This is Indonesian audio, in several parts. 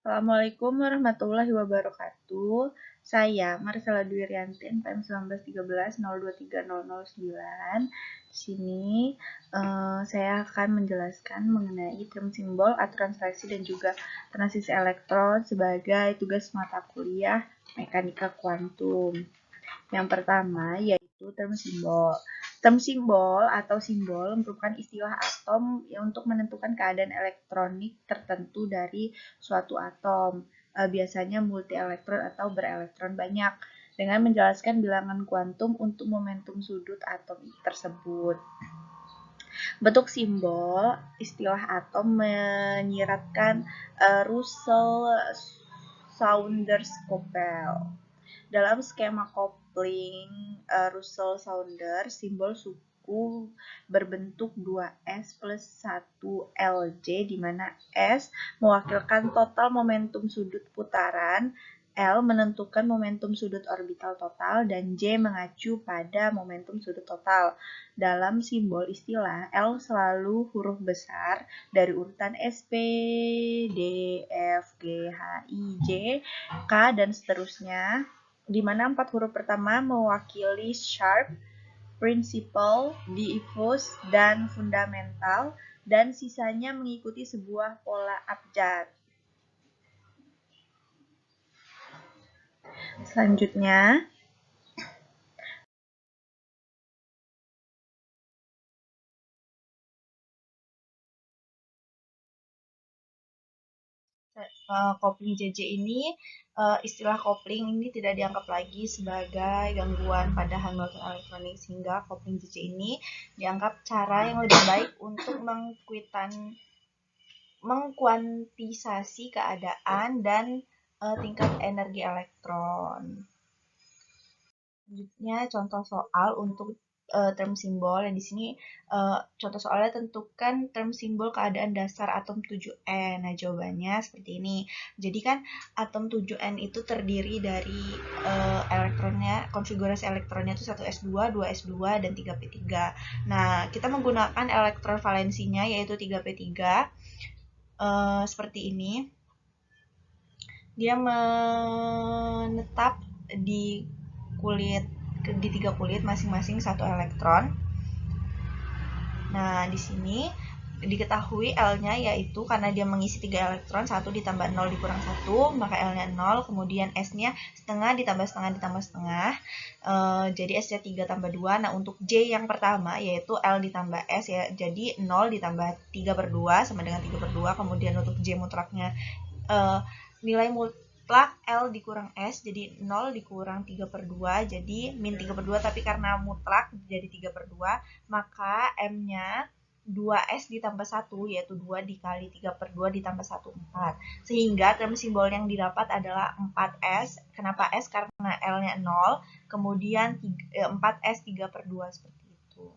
Assalamualaikum warahmatullahi wabarakatuh. Saya Marcella Dwi Rianti, NPM 1913023009. Di sini saya akan menjelaskan mengenai term simbol, aturan seleksi, dan juga transisi elektron sebagai tugas mata kuliah mekanika kuantum. Yang pertama yaitu term simbol. Term simbol atau simbol merupakan istilah atom untuk menentukan keadaan elektronik tertentu dari suatu atom, biasanya multi elektron atau berelektron banyak, dengan menjelaskan bilangan kuantum untuk momentum sudut atom tersebut. Bentuk simbol istilah atom menyiratkan Russell-Saunders-Koppel. Dalam skema kopling Russell-Saunders, simbol suku berbentuk 2S plus 1 LJ, di mana S mewakilkan total momentum sudut putaran, L menentukan momentum sudut orbital total, dan J mengacu pada momentum sudut total. Dalam simbol istilah, L selalu huruf besar dari urutan S, P, D, F, G, H, I, J, K, dan seterusnya, di mana 4 huruf pertama mewakili sharp, principal, diffuse, dan fundamental, dan sisanya mengikuti sebuah pola abjad. Selanjutnya, kopling JJ ini, istilah kopling ini tidak dianggap lagi sebagai gangguan pada hambatan elektronik, sehingga kopling JJ ini dianggap cara yang lebih baik untuk mengkuantisasi keadaan dan tingkat energi elektron. Selanjutnya contoh soal untuk term simbol, yang di sini contoh soalnya tentukan term simbol keadaan dasar atom 7N. Nah, jawabannya seperti ini. Jadi kan atom 7N itu terdiri dari elektronnya, konfigurasi elektronnya itu 1s2, 2s2, dan 3p3. Nah, kita menggunakan elektron valensinya yaitu 3p3 seperti ini. Dia menetap di tiga kulit masing-masing 1 elektron. Nah, di sini diketahui L-nya yaitu karena dia mengisi 3 elektron, 1 ditambah 0 dikurang 1, maka L-nya 0, kemudian S-nya setengah ditambah setengah ditambah setengah, jadi S-nya 3 tambah 2. Nah, untuk J yang pertama yaitu L ditambah S, ya, jadi 0 ditambah 3 per 2 sama dengan 3 per 2, kemudian untuk J mutlaknya nilai mutlak L dikurang S, jadi 0 dikurang 3 per 2, jadi min 3 per 2, tapi karena mutlak jadi 3 per 2, maka M-nya 2S ditambah 1, yaitu 2 dikali 3 per 2 ditambah 1, 4. Sehingga term simbol yang didapat adalah 4S. Kenapa S? Karena L-nya 0, kemudian 4S 3 per 2, seperti itu.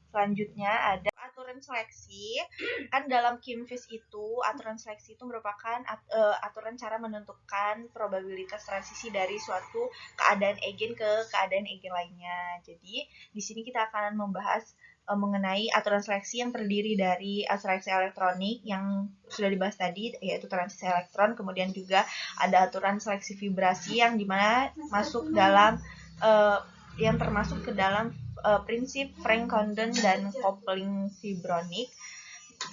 Selanjutnya ada aturan seleksi. Kan dalam Kimfis itu, aturan seleksi itu merupakan aturan cara menentukan probabilitas transisi dari suatu keadaan eigen ke keadaan eigen lainnya. Jadi, di sini kita akan membahas mengenai aturan seleksi yang terdiri dari seleksi elektronik yang sudah dibahas tadi, yaitu transisi elektron. Kemudian juga ada aturan seleksi vibrasi yang dimana masuk dalam yang termasuk ke dalam prinsip Frank-Condon dan coupling fibronik.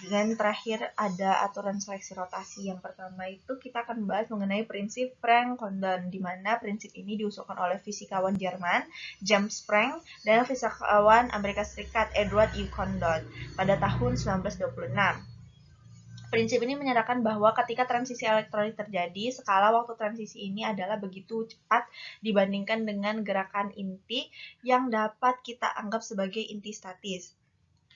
Dan terakhir ada aturan seleksi rotasi. Yang pertama itu kita akan membahas mengenai prinsip Frank-Condon, di mana prinsip ini diusulkan oleh fisikawan Jerman James Frank dan fisikawan Amerika Serikat Edward U. Condon pada tahun 1926. Prinsip ini menyatakan bahwa ketika transisi elektronik terjadi, skala waktu transisi ini adalah begitu cepat dibandingkan dengan gerakan inti yang dapat kita anggap sebagai inti statis,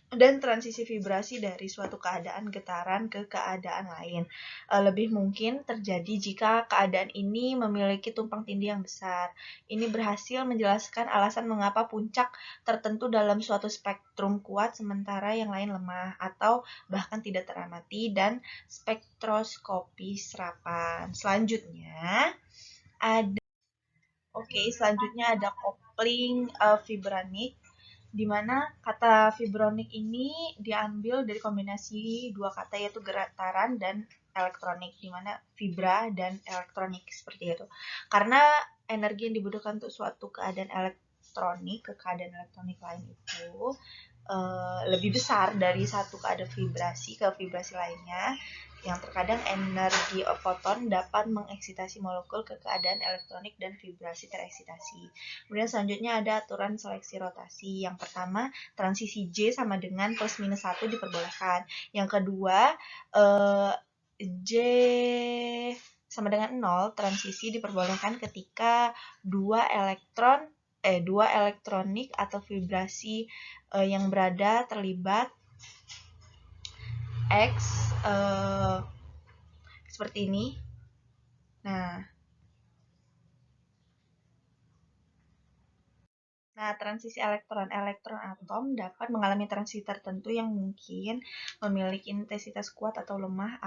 dan transisi vibrasi dari suatu keadaan getaran ke keadaan lain lebih mungkin terjadi jika keadaan ini memiliki tumpang tindih yang besar. Ini berhasil menjelaskan alasan mengapa puncak tertentu dalam suatu spektrum kuat sementara yang lain lemah atau bahkan tidak teramati, dan spektroskopi serapan. Selanjutnya ada coupling fibronik, di mana kata fibronik ini diambil dari kombinasi dua kata yaitu getaran dan elektronik, di mana fibra dan elektronik seperti itu. Karena energi yang dibutuhkan untuk suatu keadaan elektronik ke keadaan elektronik lain itu lebih besar dari satu keadaan vibrasi ke vibrasi lainnya, yang terkadang energi foton dapat mengeksitasi molekul ke keadaan elektronik dan vibrasi tereksitasi. Kemudian selanjutnya ada aturan seleksi rotasi. Yang pertama, transisi J sama dengan plus minus 1 diperbolehkan. Yang kedua, J sama dengan 0, transisi diperbolehkan ketika dua elektronik atau vibrasi yang berada terlibat X seperti ini. Nah, transisi elektron atom dapat mengalami transisi tertentu yang mungkin memiliki intensitas kuat atau lemah.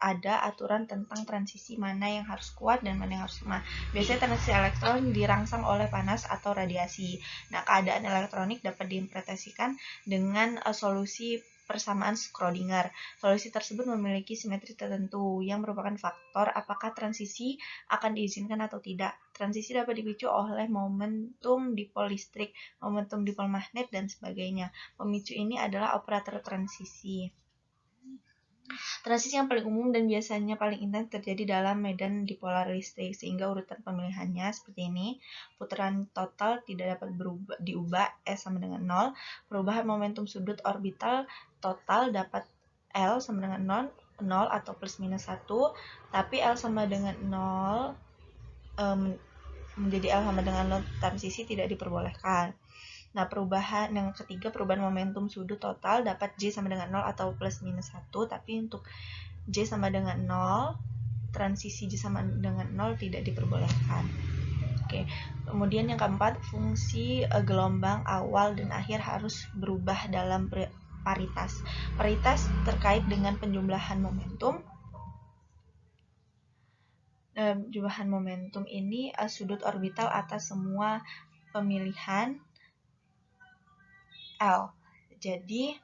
Ada aturan tentang transisi mana yang harus kuat dan mana yang harus lemah. Biasanya transisi elektron dirangsang oleh panas atau radiasi. Nah, keadaan elektronik dapat diinterpretasikan dengan solusi persamaan Schrödinger. Solusi tersebut memiliki simetri tertentu yang merupakan faktor apakah transisi akan diizinkan atau tidak. Transisi dapat dipicu oleh momentum dipol listrik, momentum dipol magnet, dan sebagainya. Pemicu ini adalah operator transisi. Transisi yang paling umum dan biasanya paling intens terjadi dalam medan dipolar listrik, sehingga urutan pemilihannya seperti ini. Putaran total tidak dapat diubah, S sama dengan 0. Perubahan momentum sudut orbital total dapat L sama dengan 0 atau plus minus 1, tapi L sama dengan 0 menjadi L sama dengan 0 transisi tidak diperbolehkan. Nah, perubahan yang ketiga, perubahan momentum sudut total dapat J sama dengan 0 atau plus minus 1, tapi untuk J sama dengan 0, transisi J sama dengan 0 tidak diperbolehkan. Oke. Kemudian yang keempat, fungsi gelombang awal dan akhir harus berubah dalam paritas. Paritas terkait dengan penjumlahan momentum. Jumlahan momentum ini sudut orbital atas semua pemilihan L. Jadi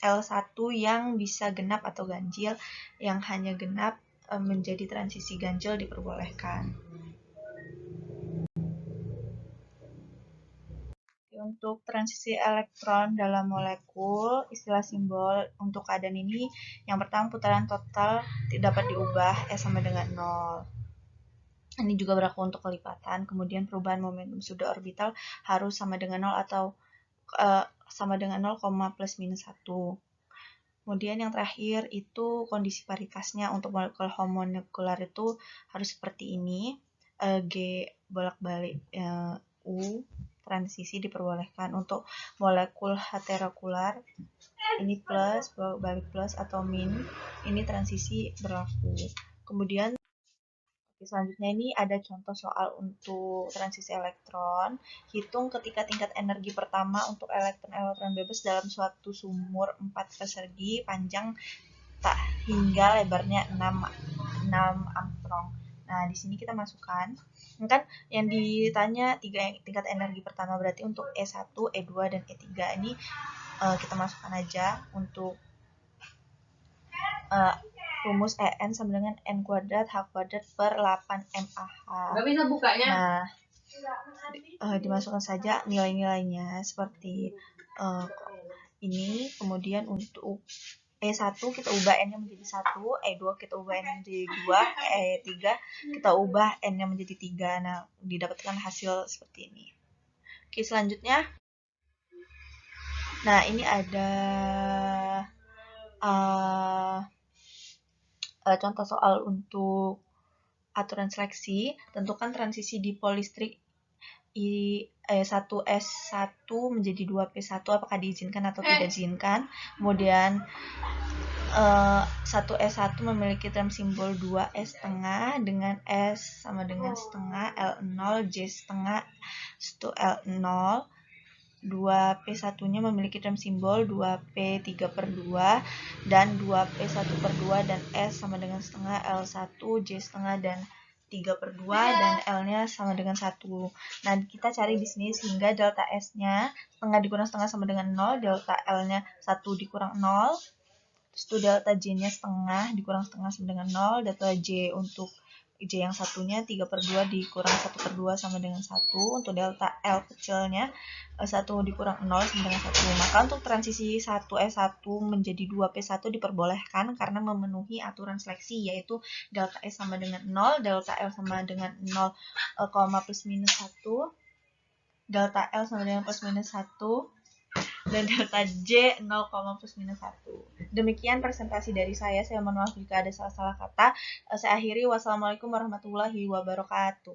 L1 yang bisa genap atau ganjil, yang hanya genap menjadi transisi ganjil diperbolehkan. Untuk transisi elektron dalam molekul, istilah simbol untuk keadaan ini, yang pertama putaran total tidak dapat diubah, S sama dengan 0. Ini juga berlaku untuk kelipatan. Kemudian perubahan momentum sudut orbital harus sama dengan 0 atau sama dengan 0, plus minus 1. Kemudian yang terakhir itu kondisi paritasnya. Untuk molekul homonekular itu harus seperti ini. G bolak-balik U, transisi diperbolehkan. Untuk molekul heterokular ini plus, balik plus atau min, ini transisi berlaku. Kemudian selanjutnya ini ada contoh soal untuk transisi elektron. Hitung ketika tingkat energi pertama untuk elektron bebas dalam suatu sumur 4 persegi panjang tak hingga lebarnya 6 Armstrong. Nah, di sini kita masukkan. Kan yang ditanya tingkat energi pertama, berarti untuk E1, E2, dan E3 ini kita masukkan aja untuk rumus En sama dengan N kuadrat H kuadrat per 8 MAH. Nggak bisa bukanya. Nah, dimasukkan saja nilai-nilainya seperti ini. Kemudian untuk E1 kita ubah N-nya menjadi 1, E2 kita ubah N-nya menjadi 2, E3 kita ubah N-nya menjadi 3. Nah, didapatkan hasil seperti ini. Oke, selanjutnya. Nah, ini ada contoh soal untuk aturan seleksi. Tentukan transisi dipol listrik I1S1 menjadi 2P1 apakah diizinkan atau tidak diizinkan. Kemudian 1S1 memiliki term simbol 2S setengah dengan S sama dengan setengah L0, J setengah L0. 2P1-nya memiliki term simbol 2P3/2 dan 2P1/2 dan S sama dengan setengah L1, J setengah dan 3/2 dan L-nya sama dengan 1. Nah, kita cari di sini sehingga delta S-nya setengah dikurang setengah sama dengan 0, delta L-nya 1 dikurang 0, Terus itu delta J-nya setengah dikurang setengah sama dengan 0. Delta J untuk J yang satunya 3/2 dikurang 1/2 sama dengan 1. Untuk delta L kecilnya 1 dikurang 0 sama dengan 1. Maka untuk transisi 1S1 menjadi 2P1 diperbolehkan karena memenuhi aturan seleksi, yaitu delta S sama dengan 0, delta L sama dengan 0, plus minus 1, delta L sama dengan plus minus 1, dan delta J 0, plus minus 1. Demikian presentasi dari saya mohon maaf jika ada salah-salah kata. Saya akhiri, wassalamualaikum warahmatullahi wabarakatuh.